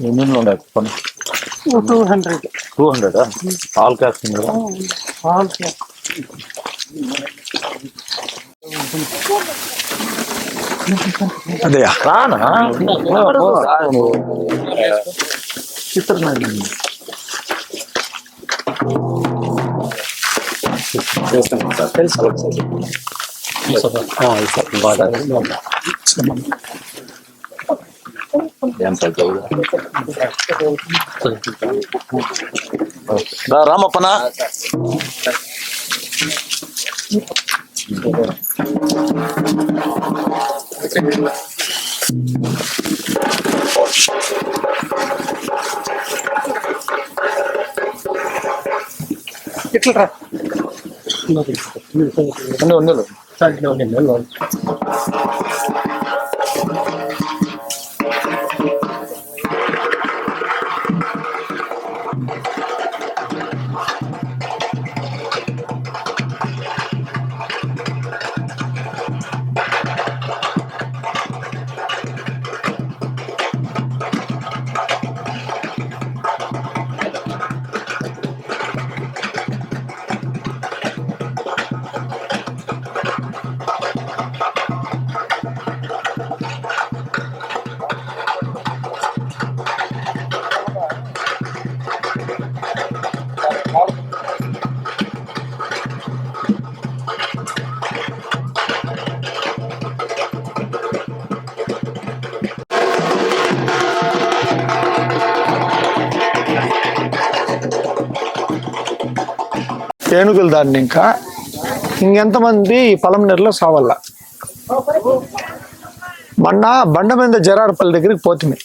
ఎన్ని ఉన్నాయి 200 all casting అదే రానా రామప్పనా ఇట్లా ఏనుగులు దాన్ని ఇంకా ఇంకెంతమంది ఈ పొలంనేరులో సావల్ల. మొన్న బండ మీద జరారపల్లి దగ్గరికి పోతుంది.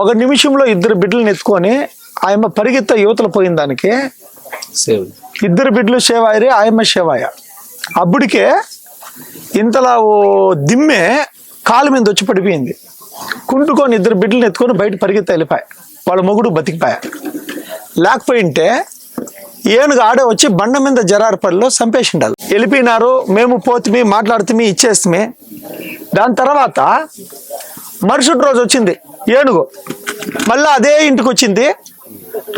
ఒక నిమిషంలో 2 బిడ్డలను ఎత్తుకొని ఆయమ్మ పరిగెత్త యువతలు పోయిన దానికి 2 బిడ్డలు సేవాయరి, ఆయమ్మ సేవాయ. అప్పుడికే ఇంతలా ఓ దిమ్మె కాలు మీద వచ్చి పడిపోయింది. కుంటుకొని 2 బిడ్డలను ఎత్తుకొని బయట పరిగెత్త వెళ్ళిపోయా. వాళ్ళ మొగుడు బతికిపోయా. లేకపోయింటే ఏనుగు ఆడే వచ్చి బండ మీద జరారపల్లిలో చంపేసిండాలి. వెళ్ళిపోయినారు. మేము పోతుమి మాట్లాడుతుమి ఇచ్చేస్తుమి. దాని తర్వాత మరుసటి రోజు వచ్చింది ఏనుగు, మళ్ళీ అదే ఇంటికి వచ్చింది.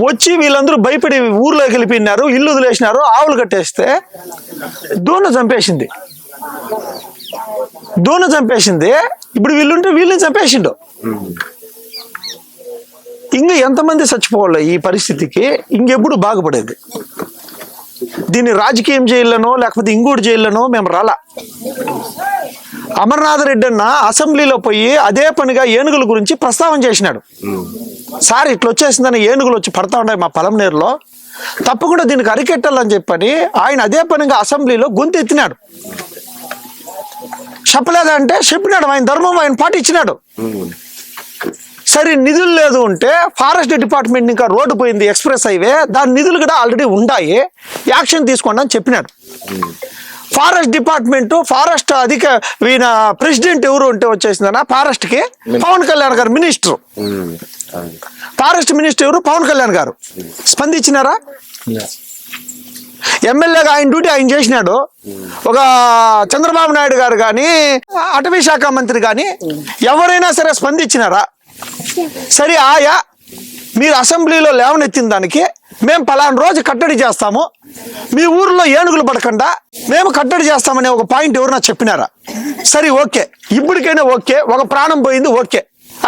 వచ్చి వీళ్ళందరూ భయపడి ఊర్లోకి వెళ్ళిపోయినారు, ఇల్లు వదిలేసినారు, ఆవులు కట్టేస్తే దూన చంపేసింది. ఇప్పుడు వీళ్ళుంటే వీళ్ళని చంపేసిండు. ఇంక ఎంతమంది చచ్చిపోవాలి ఈ పరిస్థితికి? ఇంకెప్పుడు బాగుపడేది? దీన్ని రాజకీయం జైల్లోనో లేకపోతే ఇంకోటి జైల్లోనో మేము రాలా. అమర్నాథ్ రెడ్డి అన్న అసెంబ్లీలో పోయి అదే పనిగా ఏనుగుల గురించి ప్రస్తావన చేసినాడు. సార్ ఇట్లా వచ్చేసిందని ఏనుగులు వచ్చి పడతా ఉన్నాయి మా పొలంనేరులో, తప్పకుండా దీనికి అరికెట్టాలని చెప్పని ఆయన అదే పనిగా అసెంబ్లీలో గొంతు ఎత్తినాడు. చెప్పలేదంటే చెప్పినాడు. ఆయన ధర్మం ఆయన పాటించినాడు. సరే నిధులు లేదు అంటే ఫారెస్ట్ డిపార్ట్మెంట్ ఇంకా రోడ్డు పోయింది, ఎక్స్ప్రెస్ హైవే, దాని నిధులు కూడా ఆల్రెడీ ఉన్నాయి, యాక్షన్ తీసుకోండి అని చెప్పినాడు. ఫారెస్ట్ డిపార్ట్మెంట్ ఫారెస్ట్ ఈయన ప్రెసిడెంట్ ఎవరు ఉంటే వచ్చేసిందన్న ఫారెస్ట్ కి పవన్ కళ్యాణ్ గారు మినిస్టర్. ఫారెస్ట్ మినిస్టర్ ఎవరు? పవన్ కళ్యాణ్ గారు. స్పందించినారా? ఎమ్మెల్యేగా ఆయన డ్యూటీ ఆయన చేసినాడు. ఒక చంద్రబాబు నాయుడు గారు కానీ అటవీ శాఖ మంత్రి కానీ ఎవరైనా సరే స్పందించినారా? సరే ఆయా మీరు అసెంబ్లీలో లేవనెత్తిన దానికి మేము పలానా రోజు కట్టడి చేస్తాము, మీ ఊర్లో ఏనుగులు పడకుండా మేము కట్టడి చేస్తామనే ఒక పాయింట్ ఎవరన్నా చెప్పినారా? సరే ఓకే, ఇప్పటికైనా ఓకే, ఒక ప్రాణం పోయింది ఓకే.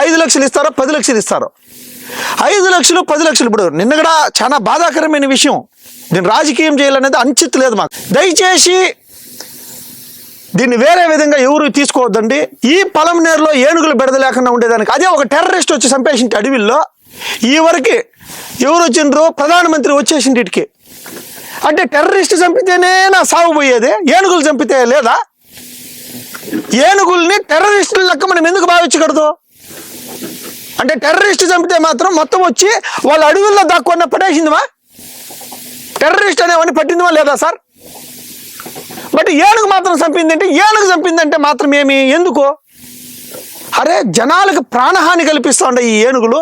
5 లక్షలు ఇస్తారో 10 లక్షలు ఇస్తారో? 5 లక్షలు 10 లక్షలు. ఇప్పుడు నిన్న కూడా చాలా బాధాకరమైన విషయం. దీన్ని రాజకీయం చేయాలనేది అంచిత్ లేదు మాకు. దయచేసి దీన్ని వేరే విధంగా ఎవరు తీసుకోవద్దండి. ఈ పొలంనేరులో ఏనుగులు బెడద లేకుండా ఉండేదానికి అదే ఒక టెర్రరిస్ట్ వచ్చి చంపేసింటి అడవిల్లో. ఈ వరకు ఎవరు వచ్చిండ్రు? ప్రధానమంత్రి వచ్చేసింటి ఇటుకి. అంటే టెర్రరిస్ట్ చంపితేనే నా సాగు పోయేది, ఏనుగులు చంపితే లేదా? ఏనుగుల్ని టెర్రరిస్టుల లెక్క మనం ఎందుకు భావించకూడదు? అంటే టెర్రరిస్ట్ చంపితే మాత్రం మొత్తం వచ్చి వాళ్ళ అడవుల్లో దాక్కున్న పడేసిందివా? టెర్రరిస్ట్ అనేవన్నీ పట్టిందివా లేదా సార్? బట్ ఏనుగు మాత్రం చంపిందంటే, ఏనుగు చంపిందంటే మాత్రం ఏమి ఎందుకు? అరే జనాలకు ప్రాణహాని కల్పిస్తూ ఉన్నాయి ఈ ఏనుగులు,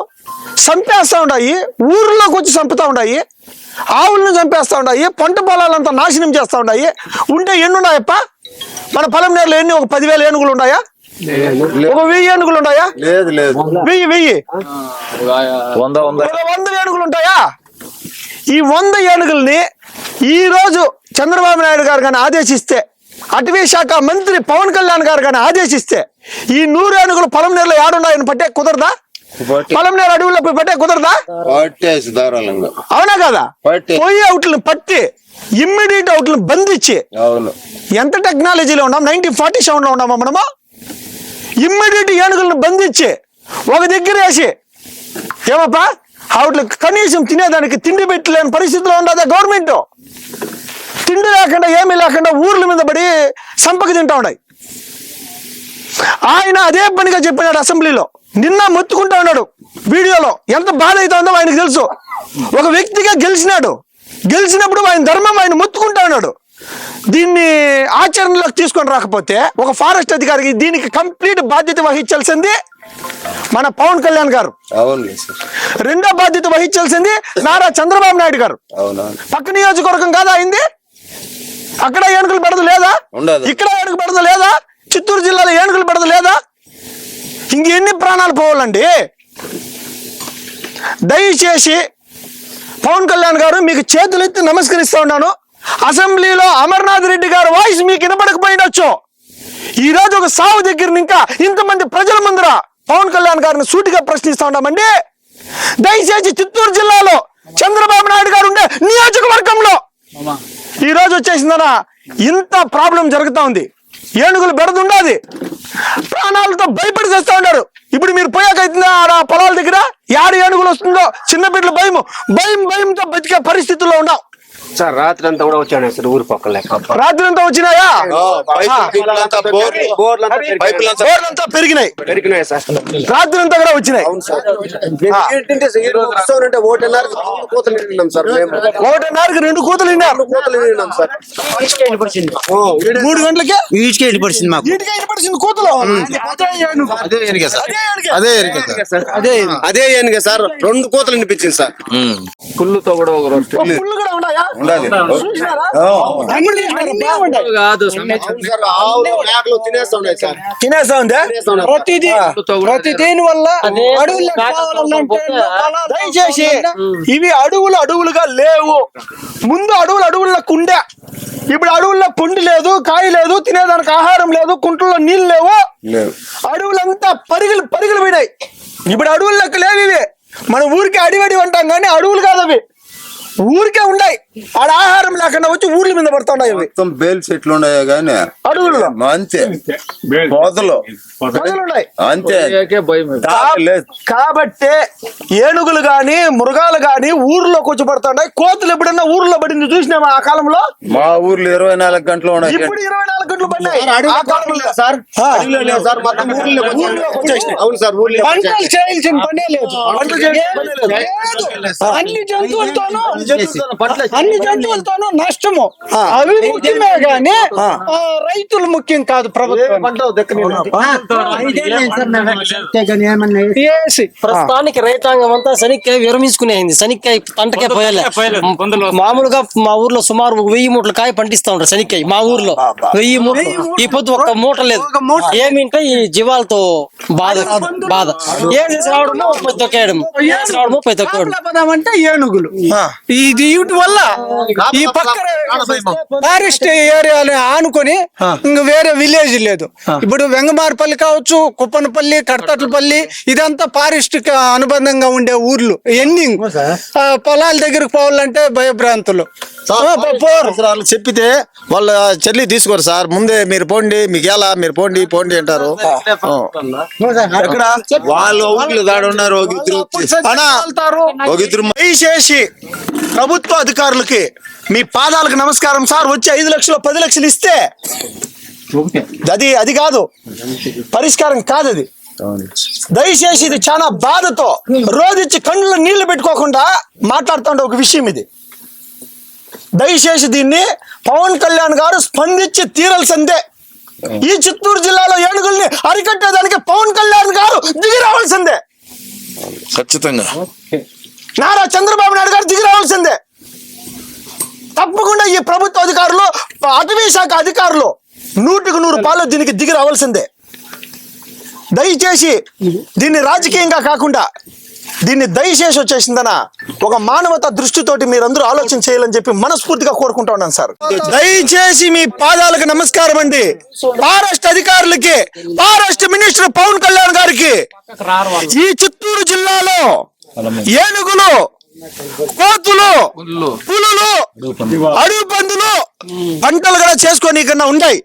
చంపేస్తూ ఉన్నాయి, ఊర్లోకి వచ్చి చంపుతూ ఉన్నాయి, ఆవులను చంపేస్తూ ఉన్నాయి, పంట పొలాలంతా నాశనం చేస్తూ ఉన్నాయి. ఉంటే ఎన్ని ఉన్నాయప్ప మన పొలంనేరులో? ఎన్ని? ఒక 10,000 ఏనుగులు ఉన్నాయా? ఒక 1000 ఏనుగులు ఉన్నాయా? లేదు లేదు 1000 100 ఒక 100 ఏనుగులు ఉంటాయా? ఈ 100 ఏనుగుల్ని ఈ రోజు చంద్రబాబు నాయుడు గారు కానీ ఆదేశిస్తే, అటవీ శాఖ మంత్రి పవన్ కళ్యాణ్ గారు కానీ ఆదేశిస్తే, ఈ 100 ఏనుగులు పొలంనేరులో ఏడున్నాయని పట్టే కుదరదా? పొలంనేరు అడవుల్లో పోయి పట్టే కుదరదా? పట్టేసి దారాళంగా అవునా కదా? పట్టి. పోయి అవుట్లను పట్టి ఇమ్మీడియట్ అవుట్లను బంధించి, అవును ఎంత టెక్నాలజీలో ఉన్నాం, 1947లో ఉన్నామా మనము? ఇమ్మీడియట్ ఏనుగులను బంధించి ఒక దగ్గర వేసి, ఏమప్పా అవుట్లకు కనీసం తినేదానికి తిండి పెట్టలేని పరిస్థితిలో ఉండదా గవర్నమెంట్? తిండి లేకుండా ఏమీ లేకుండా ఊర్ల మీద పడి సంపక తింటా ఉన్నాయి. ఆయన అదే పనిగా చెప్పినాడు అసెంబ్లీలో, నిన్న మొత్తుకుంటా ఉన్నాడు వీడియోలో. ఎంత బాధ అవుతుందో ఆయనకు తెలుసు. ఒక వ్యక్తిగా గెలిచినప్పుడు ఆయన ధర్మం ఆయన మొత్తుకుంటా ఉన్నాడు. దీన్ని ఆచరణలోకి తీసుకొని రాకపోతే ఒక ఫారెస్ట్ అధికారికి దీనికి కంప్లీట్ బాధ్యత వహించాల్సింది మన పవన్ కళ్యాణ్ గారు. అవును సార్. రెండో బాధ్యత వహించాల్సింది నారా చంద్రబాబు నాయుడు గారు. అవునవును. పక్క నియోజకవర్గం కాదా అయింది? అక్కడ ఏనుగులు పెడద లేదా? ఉండదు. ఇక్కడ ఏనుగు పెడద లేదా? చిత్తూరు జిల్లాలో ఏనుగులు పెడద లేదా? ఇంకెన్ని ప్రాణాలు పోవాలండి? దయచేసి పవన్ కళ్యాణ్ గారు మీకు చేతులెత్తి నమస్కరిస్తా ఉన్నాను. అసెంబ్లీలో అమర్నాథ్ రెడ్డి గారు వాయిస్ మీకు వినపడకపోయినొచ్చు. ఈ రోజు ఒక సావు దగ్గర ఇంకా ఇంతమంది ప్రజల ముందర పవన్ కళ్యాణ్ గారిని సూటిగా ప్రశ్నిస్తా ఉన్నామండి. దయచేసి చిత్తూరు జిల్లాలో చంద్రబాబు నాయుడు గారు ఉండే నియోజకవర్గంలో ఈ రోజు వచ్చేసిందనా ఇంత ప్రాబ్లం జరుగుతా ఉంది. ఏనుగులు బెడదుండాది, ప్రాణాలతో భయపడి చేస్తా ఉన్నారు. ఇప్పుడు మీరు పోయాకైతుందా ఆ పొలాల దగ్గర యాడ ఏనుగులు వస్తుందో చిన్న బిడ్డలు భయంతో బతికే పరిస్థితుల్లో ఉన్నాం సార్. రాత్రి అంతా కూడా వచ్చాడు సార్ ఊరు పక్కల లెక్క. రాత్రి అంతా వచ్చినాయా? బోర్లంతా పెరిగినాయి సార్. రాత్రి అంతా కూడా వచ్చినాయి. ఒకటిన్నరకు 2 కూతలు విన్నారు. 3 గంటలకే వీటికే వెళ్ళిపడిచింది మాకు. వీటికే పడిచింది కూతలు. అదే ఏనుగే సార్ 2 కోతలు వినిపించింది సార్. పుల్లుతో కూడా ఒక రోజు పుల్లు కూడా ఉన్నాయా? ఉండాలి. చూసినారా? కాదు ఆవులు మేకలు తినేస్తా ఉన్నాయి సార్. తినేస్తా ఉందా? ప్రతి దేని వల్ల అడవుల్లో కావాలంటే దయచేసి ఇవి అడవులుగా లేవు. ముందు అడవుల్లో కుండే, ఇప్పుడు అడవుల్లో పుండి లేదు, కాయ లేదు, తినేదానికి ఆహారం లేదు, కుంటల్లో నీళ్ళు లేవు. అడవులంతా పరుగులు పోయినాయి. ఇప్పుడు అడవుల్లోకి లేవు ఇవి. మన ఊరికి అడివడి అంటాం కానీ అడవులు కాదు అవి, ఊరికే ఉన్నాయి. ఆడ ఆహారం లేకుండా వచ్చి ఊర్ల మీద పడుతున్నాయి. మొత్తం బేల్ చెట్లు ఉన్నాయా గానీ అడవుల్లో అంతే కోతలు ఉన్నాయి. అంతే కాబట్టి ఏనుగులు గాని మృగాలు గాని ఊర్లోకి వచ్చి పడుతున్నాయి. కోతులు ఎప్పుడన్నా ఊర్లో పడింది చూసినామా ఆ కాలంలో? మా ఊర్లో 24 గంటలు ఉన్నాయి. ఇప్పుడు 24 గంటలు పడినాయి. అవును సార్. పంటలు చేయాల్సిన పనే లేదు. అన్ని జంతువులతోనూ నష్టము. అభివృద్ధిమే గాని రైతులు ముఖ్యం కాదు. ప్రభుత్వం ప్రస్తుతానికి రైతాంగం అంతా శనక్కాయ విరమించుకునేది. శనక్కాయ పంటకే పోయలే. మామూలుగా మా ఊర్లో సుమారు 1000 మూటల కాయ పండిస్తా ఉంటారు శనక్కాయ. మా ఊర్లో 1000 మూటలు. ఈ పొద్దు ఒక్క మూట లేదు. ఏమింటే ఈ జీవాలతో బాధ ఏం చేసి రావడమో 30 తొక్కేయడం, రావడమో 30 తొక్కేయడం అంటే ఏనుగులు. ఇది వీటి వల్ల ఈ పక్కన ఫారెస్ట్ ఏరియాలు ఆనుకొని ఇంక వేరే విలేజ్ లేదు. ఇప్పుడు వెంగమారపల్లి కావచ్చు, కుప్పనపల్లి, కడతట్లపల్లి, ఇదంతా ఫారెస్ట్ కి అనుబంధంగా ఉండే ఊర్లు. ఎండింగ్ పొలాల దగ్గరకు పోవాలంటే భయభ్రాంతులు. చెప్పితే వాళ్ళ చెల్లి తీసుకోరు సార్. ముందే మీరు పోండి, మీకు ఎలా మీరు పోండి అంటారు. వాళ్ళు ఊర్లు దాడి ఉన్నారు. దయచేసి ప్రభుత్వ అధికారులకి మీ పాదాలకు నమస్కారం సార్. వచ్చి 5 లక్షలు 10 లక్షలు ఇస్తే అది కాదు పరిష్కారం కాదు. అది దయచేసి ఇది చాలా బాధతో రోజుచ్చి కళ్ళలో నీళ్లు పెట్టుకోకుండా మాట్లాడుతుండే ఒక విషయం ఇది. దయచేసి దీన్ని పవన్ కళ్యాణ్ గారు స్పందించి తీరాల్సిందే. ఈ చిత్తూరు జిల్లాలో ఏనుగుల్ని అరికట్టేదానికి పవన్ కళ్యాణ్ గారు దిగి రావాల్సిందే. ఖచ్చితంగా నారా చంద్రబాబు నాయుడు గారు దిగి రావాల్సిందే. తప్పకుండా ఈ ప్రభుత్వ అధికారులు, అటవీ శాఖ అధికారులు 100కు 100 పాలు దీనికి దిగి రావాల్సిందే. దయచేసి దీన్ని రాజకీయంగా కాకుండా దీన్ని దయచేసి వచ్చేసిందన ఒక మానవత దృష్టితోటి మీరందరూ ఆలోచన చేయాలని చెప్పి మనస్ఫూర్తిగా కోరుకుంటా ఉన్నాను సార్. దయచేసి మీ పాదాలకు నమస్కారం అండి. ఫారెస్ట్ అధికారులకి, ఫారెస్ట్ మినిస్టర్ పవన్ కళ్యాణ్ గారికి ఈ చిత్తూరు జిల్లాలో ఏనుగులు, కోతులు, పులులు, అడవి పందులు పంటలు కూడా చేసుకొని కన్నా ఉన్నాయి,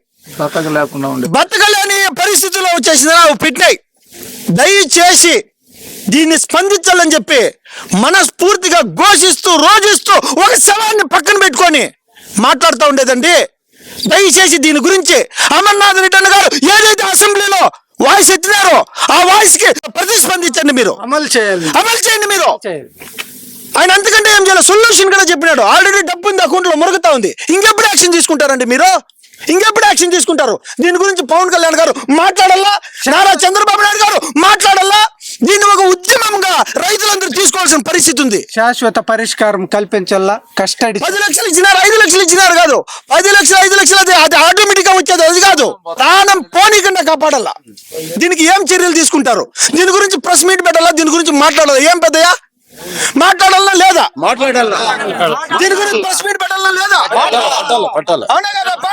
బతకలేని పరిస్థితుల్లో వచ్చేసిన పెట్టినాయి. దయచేసి దీన్ని స్పందించాలని చెప్పి మనస్ఫూర్తిగా ఘోషిస్తూ రోజిస్తూ ఒక శవాన్ని పక్కన పెట్టుకొని మాట్లాడుతూ ఉండేదండి. దయచేసి దీని గురించి అమర్నాథ్ రెడ్డి అన్న గారు ఏదైతే అసెంబ్లీలో వాయిస్ ఎత్తినారో ఆ వాయిస్ కి ప్రతిస్పందించండి, మీరు అమలు చేయండి మీరు. ఆయన అంతకంటే ఏం చేయాలి, సొల్యూషన్ కూడా చెప్పినాడు. ఆల్రెడీ డబ్బు ఉంది అకౌంట్ లో మురుగుతా ఉంది. ఇంకెప్పుడు యాక్షన్ తీసుకుంటారండి మీరు? ఇంకెప్పుడు యాక్షన్ తీసుకుంటారు? దీని గురించి పవన్ కళ్యాణ్ గారు మాట్లాడాలా, నారా చంద్రబాబు నాయుడు గారు మాట్లాడాలా. దీన్ని ఒక ఉద్యమంగా రైతులందరూ తీసుకోవాల్సిన పరిస్థితి ఉంది. శాశ్వత పరిష్కారం కల్పించాలా. కస్టడీ 10 లక్షలు ఇచ్చినారు, 5 లక్షలు ఇచ్చినారు కాదు, 10 లక్షలు 5 లక్షలు అది ఆటోమేటిక్ గా వచ్చేది, అది కాదు. ప్రాణం పోనీకుండా కాపాడాలా. దీనికి ఏం చర్యలు తీసుకుంటారు? దీని గురించి ప్రెస్ మీట్ పెట్టాలా, దీని గురించి మాట్లాడాలా. ఏం పెద్దయ్యా మాట్లాడాలా లేదా? దీని గురించి ప్రెస్ మీట్ పెట్టాలా లేదా? అవునా కదప్పా?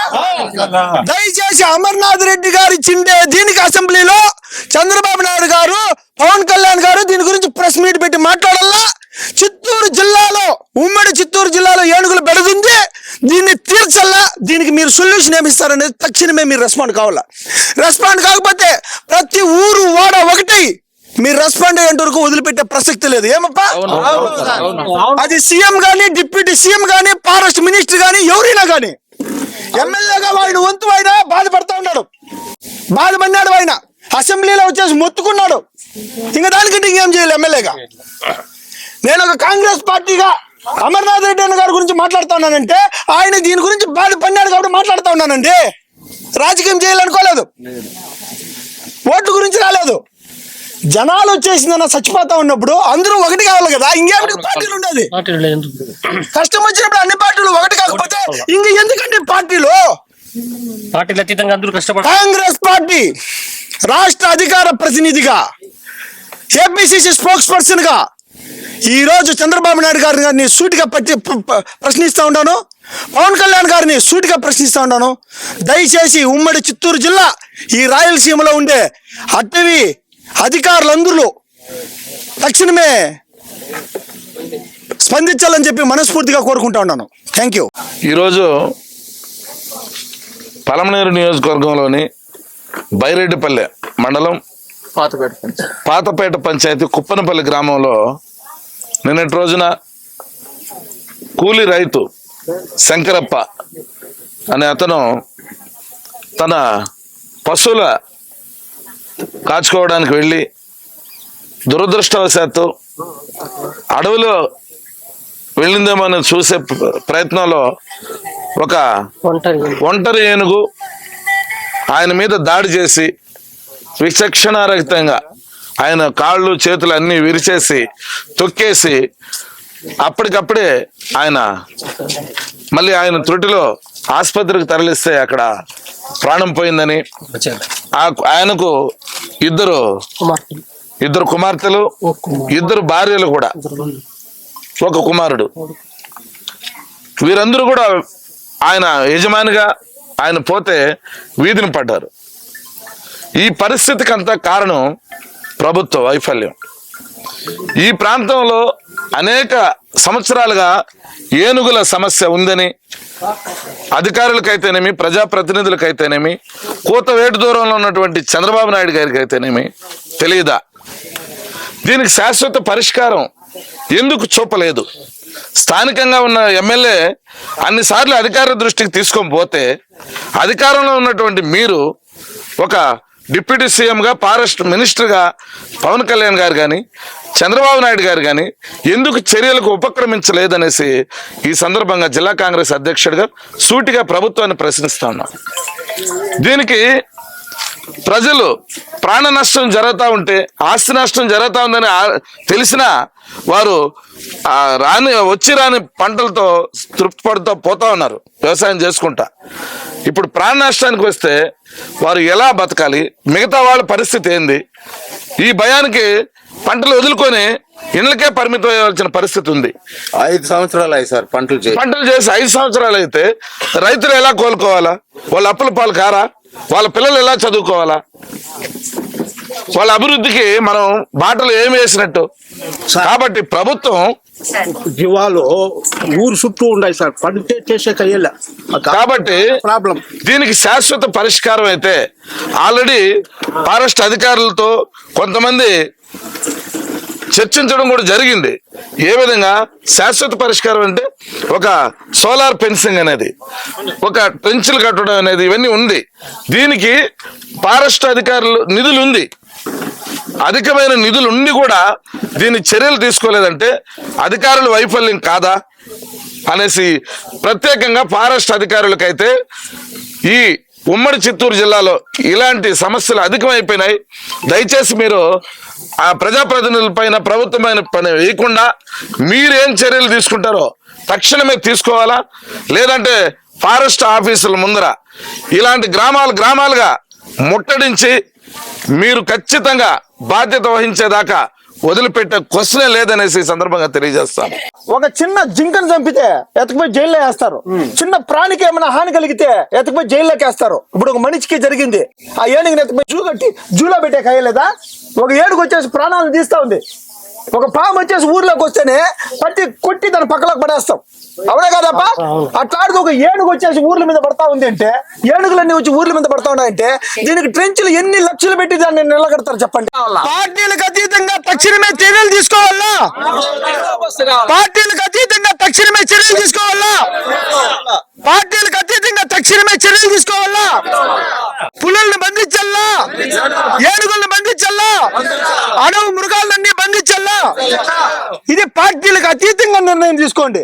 దయచేసి అమర్నాథ్ రెడ్డి గారు ఇచ్చిండే దీనికి అసెంబ్లీలో చంద్రబాబు నాయుడు గారు, పవన్ కళ్యాణ్ గారు దీని గురించి ప్రెస్ మీట్ పెట్టి మాట్లాడాలా. చిత్తూరు జిల్లాలో, ఉమ్మడి చిత్తూరు జిల్లాలో ఏనుగులు బెడదుంది, దీన్ని తీర్చల్లా. దీనికి మీరు సొల్యూషన్ ఏమిస్తారనేది తక్షణమే మీరు రెస్పాండ్ కావాలా. రెస్పాండ్ కాకపోతే ప్రతి ఊరు వాడ ఒకటి మీరు రెస్పాండ్ అయ్యేంత వరకు వదిలిపెట్టే ప్రసక్తి లేదు. ఏమప్పా? అది సీఎం గానీ, డిప్యూటీ సీఎం గానీ, ఫారెస్ట్ మినిస్టర్ గానీ, ఎవరైనా గానీ, ఎమ్మెల్యేగా ఆయన వంతు ఆయన బాధపడతా ఉన్నాడు, బాధపడినాడు. ఆయన అసెంబ్లీలో వచ్చేసి మొత్తుకున్నాడు. ఇంకా దానికంటే ఇంకేం చేయాలి ఎమ్మెల్యేగా? నేను ఒక కాంగ్రెస్ పార్టీగా అమర్నాథ్ రెడ్డి అన్న గారి గురించి మాట్లాడుతా ఉన్నానంటే ఆయన దీని గురించి బాధపడినాడు కాబట్టి మాట్లాడుతా ఉన్నానండి. రాజకీయం చేయాలనుకోలేదు, ఓట్ల గురించి రాలేదు. జనాలు వచ్చేసిందన్న చచ్చిపోతా ఉన్నప్పుడు అందరూ ఒకటి కావాలి కదా. ఇంకేమిటి పార్టీలు ఉండేది? కష్టం వచ్చినప్పుడు అన్ని పార్టీలు ఒకటి కాకపోతే ఇంక ఎందుకంటే పార్టీలు అతీతంగా అందరూ కష్టపడారు. కాంగ్రెస్ పార్టీ రాష్ట్ర అధికార ప్రతినిధిగా, ఏపీసీసీ స్పోక్స్ పర్సన్ గా ఈ రోజు చంద్రబాబు నాయుడు గారిని సూటిగా ప్రశ్నిస్తా ఉన్నాను, పవన్ కళ్యాణ్ గారిని సూటిగా ప్రశ్నిస్తా ఉన్నాను. దయచేసి ఉమ్మడి చిత్తూరు జిల్లా, ఈ రాయలసీమలో ఉండే అటవీ అధికారులందరూ తక్షణమే స్పందించాలని చెప్పి మనస్ఫూర్తిగా కోరుకుంటా ఉన్నాను. Thank you. ఈరోజు పలమనేరు నియోజకవర్గంలోని బైరెడ్డిపల్లె మండలం పాతపేట పంచాయతీ కుప్పనపల్లి గ్రామంలో నిన్నటి రోజున కూలి రైతు శంకరప్ప అనే అతను తన పశువుల కాచుకోవడానికి వెళ్ళి దురదృష్టవశాత్తు అడవిలో వెళ్ళిందేమో అని చూసే ప్రయత్నంలో ఒక ఒంటరి ఏనుగు ఆయన మీద దాడి చేసి విచక్షణారహితంగా ఆయన కాళ్ళు చేతులు అన్నీ విరిచేసి తొక్కేసి అప్పటికప్పుడే మళ్ళీ ఆయన త్రుటిలో ఆసుపత్రికి తరలిస్తే అక్కడ ప్రాణం పోయిందని, ఆయనకు ఇద్దరు కుమార్తెలు, 2 భార్యలు కూడా, 1 కుమారుడు. వీరందరూ కూడా ఆయన యజమానిగా ఆయన పోతే వీధిని పడ్డారు. ఈ పరిస్థితికి అంతా కారణం ప్రభుత్వ వైఫల్యం. ఈ ప్రాంతంలో అనేక సంవత్సరాలుగా ఏనుగుల సమస్య ఉందని అధికారులకైతేనేమి, ప్రజాప్రతినిధులకైతేనేమి, కూతవేటు దూరంలో ఉన్నటువంటి చంద్రబాబు నాయుడు గారికి అయితేనేమి తెలియదా? దీనికి శాశ్వత పరిష్కారం ఎందుకు చూపలేదు? స్థానికంగా ఉన్న ఎమ్మెల్యే అన్నిసార్లు అధికార దృష్టికి తీసుకొని పోతే అధికారంలో ఉన్నటువంటి మీరు ఒక డిప్యూటీ సీఎంగా, ఫారెస్ట్ మినిస్టర్గా పవన్ కళ్యాణ్ గారు కానీ, చంద్రబాబు నాయుడు గారు కానీ ఎందుకు చర్యలకు ఉపక్రమించలేదనేసి ఈ సందర్భంగా జిల్లా కాంగ్రెస్ అధ్యక్షుడిగా సూటిగా ప్రభుత్వాన్ని ప్రశ్నిస్తా ఉన్నాం. దీనికి ప్రజలు ప్రాణ నష్టం జరుగుతూ ఉంటే, ఆస్తి నష్టం జరుగుతూ ఉందని తెలిసినా వారు రాని పంటలతో తృప్తి పడుతూ పోతా ఉన్నారు వ్యవసాయం చేసుకుంటా. ఇప్పుడు ప్రాణ నష్టానికి వస్తే వారు ఎలా బతకాలి, మిగతా వాళ్ళ పరిస్థితి ఏంది? ఈ భయానికి పంటలు వదులుకొని ఇళ్ళకే పరిమితం అయ్యాల్సిన పరిస్థితి ఉంది. 5 సంవత్సరాలు అయ్యి సార్ పంటలు చేసి. పంటలు చేసి 5 సంవత్సరాలు అయితే రైతులు ఎలా కోలుకోవాలా? వాళ్ళ అప్పుల పాలు కారా? వాళ్ళ పిల్లలు ఎలా చదువుకోవాలా? వాళ్ళ అభివృద్ధికి మనం బాటలు ఏమి వేసినట్టు? కాబట్టి ప్రభుత్వం జీవాలు ఊరు చుట్టూ ఉన్నాయి సార్, పంట చేసే కయ్యలే కాబట్టి ప్రాబ్లం. దీనికి శాశ్వత పరిష్కారం అయితే ఆల్రెడీ ఫారెస్ట్ అధికారులతో కొంతమంది చర్చించడం కూడా జరిగింది. ఏ విధంగా శాశ్వత పరిష్కారం అంటే ఒక సోలార్ ఫెన్సింగ్ అనేది, ఒక ట్రెంచ్లు కట్టడం అనేది, ఇవన్నీ ఉంది. దీనికి ఫారెస్ట్ అధికారులు నిధులు ఉంది, అధికమైన నిధులు ఉండి కూడా దీని చర్యలు తీసుకోలేదంటే అధికారుల వైఫల్యం కాదా అనేసి ప్రత్యేకంగా ఫారెస్ట్ అధికారులకైతే ఈ ఉమ్మడి చిత్తూరు జిల్లాలో ఇలాంటి సమస్యలు అధికమైపోయినాయి. దయచేసి మీరు ఆ ప్రజాప్రతినిధుల పైన ప్రభుత్వమైన పని వేయకుండా మీరేం చర్యలు తీసుకుంటారో తక్షణమే తీసుకోవాలా, లేదంటే ఫారెస్ట్ ఆఫీసుల ముందర ఇలాంటి గ్రామాలుగా ముట్టడించి మీరు ఖచ్చితంగా బాధ్యత వహించేదాకా వదిలిపెట్టే క్వశ్చనే లేదనేసి ఈ సందర్భంగా తెలియజేస్తాను. ఒక చిన్న జింకను చంపితే ఎతకపోయి జైల్లో వేస్తారు. చిన్న ప్రాణికి ఏమైనా హాని కలిగితే ఎతకపోయి జైల్లోకి వేస్తారు. ఇప్పుడు ఒక మనిషికి జరిగింది, ఆ ఏనుగుని ఎతకపోయి జూ కట్టి జూలో పెట్టే కయ్యలేదా? ఒక ఏనుగు వచ్చేసి ప్రాణాలను తీస్తా ఉంది. ఒక పాము వచ్చేసి ఊర్లోకి వస్తేనే పట్టి కొట్టి దాని పక్కలోకి పడేస్తాం. అవునా కాదప్ప? అట్లాంటిది ఒక ఏనుగు వచ్చేసి ఊర్ల మీద పడతా ఉంది అంటే, ఏనుగులన్నీ వచ్చి ఊర్ల మీద పడతా ఉన్నాయంటే దీనికి ట్రెంచ్లు ఎన్ని లక్షలు పెట్టి దాన్ని నిలకడతారు చెప్పండి? పార్టీలకు అతీతంగా తక్షణమే చర్యలు తీసుకోవాలా? పార్టీలకు అతీతంగా తక్షణమే చర్యలు తీసుకోవాలా? పార్టీలకు అతీతంగా తక్షణమే చర్యలు తీసుకోవాలా? పులుల్ని బంధించల్లా, ఏనుగుల్ని బంధించల్లా, అడవి మృగాలన్నీ బంధించల్లా. ఇది పార్టీలకు అతీతంగా నిర్ణయం తీసుకోండి.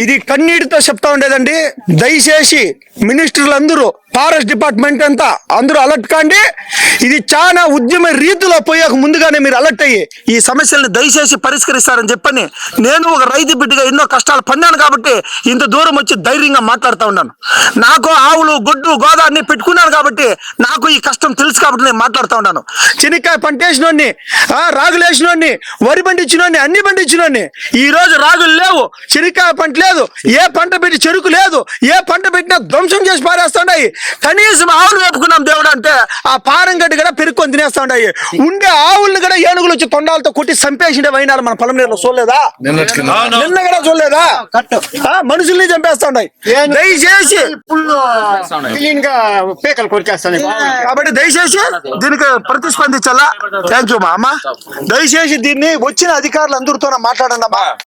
ఇది కన్నీటితో చెప్తా ఉండేదండి. దయచేసి మినిస్టర్లు అందరూ, ఫారెస్ట్ డిపార్ట్మెంట్ అంతా అందరూ అలర్ట్ కాండి. ఇది చాలా ఉద్యమ రీతిలో పోయాక ముందుగానే మీరు అలర్ట్ అయ్యి ఈ సమస్యలను దయచేసి పరిష్కరిస్తారని చెప్పని నేను ఒక రైతు బిడ్డగా ఎన్నో కష్టాలు పడినాను కాబట్టి ఇంత దూరం వచ్చి ధైర్యంగా మాట్లాడుతూ ఉన్నాను. నాకు ఆవులు, గొడ్డు, గోదావరిని పెట్టుకున్నాను కాబట్టి నాకు ఈ కష్టం తెలుసు కాబట్టి నేను మాట్లాడుతూ ఉన్నాను. చెనిక్కాయ పంట వేసినోడిని, రాగులు వేసినోడిని, వరి పండించినోడిని, అన్ని పండించినోడిని. ఈ రోజు రాగులు లేవు, చెనిక్కాయ పంట లేదు, ఏ పంట పెట్టి చెరుకు లేదు, ఏ పంట పెట్టినా ధ్వంసం చేసి పారేస్తున్నాయి. కనీసం ఆవులు వేపుకున్నాం దేవుడు అంటే ఆ పారం గడ్డి కూడా పెరుక్కొని తినేస్తా ఉన్నాయి. ఉండే ఆవుల్ని కూడా ఏనుగులు వచ్చి తొండాలతో కొట్టి చంపేసిండే వైనాలు మన పొలం నీళ్ళు చూడలేదా? నిన్న కూడా చూడలేదా? మనుషుల్ని చంపేస్తా ఉన్నాయి. దయచేసి పేకలు కొరికేస్తాను కాబట్టి దయచేసి దీనికి ప్రతిస్పందించాలా. థ్యాంక్ యూ మా అమ్మ. దయచేసి దీన్ని వచ్చిన అధికారులు అందరితో మాట్లాడండి అమ్మా.